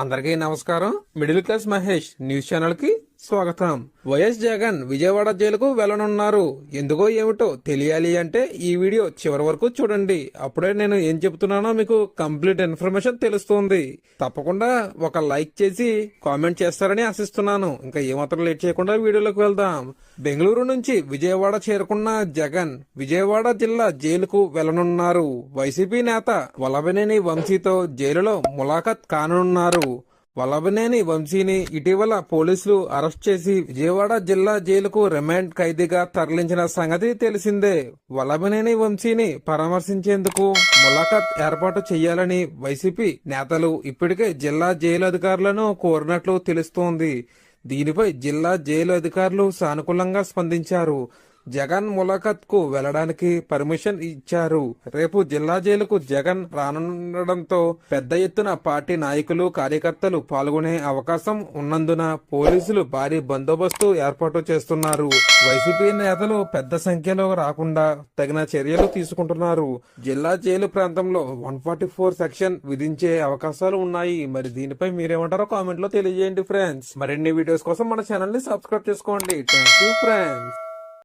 అందరికీ నమస్కారం. Middle class Mahesh news channel కి స్వాగతం. వైఎస్ జగన్ విజయవాడ జైలుకు వెళ్లనున్నారు. ఎందుకో ఏమిటో తెలియాలి అంటే ఈ వీడియో చివరి వరకు చూడండి. అప్పుడే నేను ఏం చెప్తున్నానో మీకు కంప్లీట్ ఇన్ఫర్మేషన్ తెలుస్తుంది. తప్పకుండా ఒక లైక్ చేసి కామెంట్ చేస్తారని ఆశిస్తున్నాను. ఇంకా ఏమాత్రం లేట్ చేయకుండా వీడియోలోకి వెళ్దాం. బెంగళూరు నుంచి విజయవాడ చేరుకున్న జగన్ విజయవాడ జిల్లా జైలుకు వెళ్లనున్నారు. వైసీపీ నేత వల్లభనేని వంశీతో జైలులో ములాఖాత్ కానున్నారు. వల్లభనేని వంశీని ఇటీవల పోలీసులు అరెస్ట్ చేసి విజయవాడ జిల్లా జైలుకు రిమాండ్ ఖైదీగా తరలించిన సంగతి తెలిసిందే. వల్లభనేని వంశీని పరామర్శించేందుకు ములాఖాత్ ఏర్పాటు చేయాలని వైసీపీ నేతలు ఇప్పటికే జిల్లా జైలు అధికారులను కోరినట్లు తెలుస్తోంది. దీనిపై జిల్లా జైలు అధికారులు సానుకూలంగా స్పందించారు. జగన్ ములాఖాత్ కు వెళ్లడానికి పర్మిషన్ ఇచ్చారు. రేపు జిల్లా జైలుకు జగన్ రానుండడంతో పెద్ద ఎత్తున పార్టీ నాయకులు కార్యకర్తలు పాల్గొనే అవకాశం ఉన్నందున పోలీసులు భారీ బందోబస్తు ఏర్పాటు చేస్తున్నారు. వైసీపీ నేతలు పెద్ద సంఖ్యలో రాకుండా తగిన చర్యలు తీసుకుంటున్నారు. జిల్లా జైలు ప్రాంతంలో 144 సెక్షన్ విధించే అవకాశాలు ఉన్నాయి. మరి దీనిపై మీరేమంటారో కామెంట్ లో తెలియజేయండి ఫ్రెండ్స్. మరిన్ని వీడియోస్ కోసం మన ఛానల్ ని సబ్స్క్రైబ్ చేసుకోండి. Thank you friends.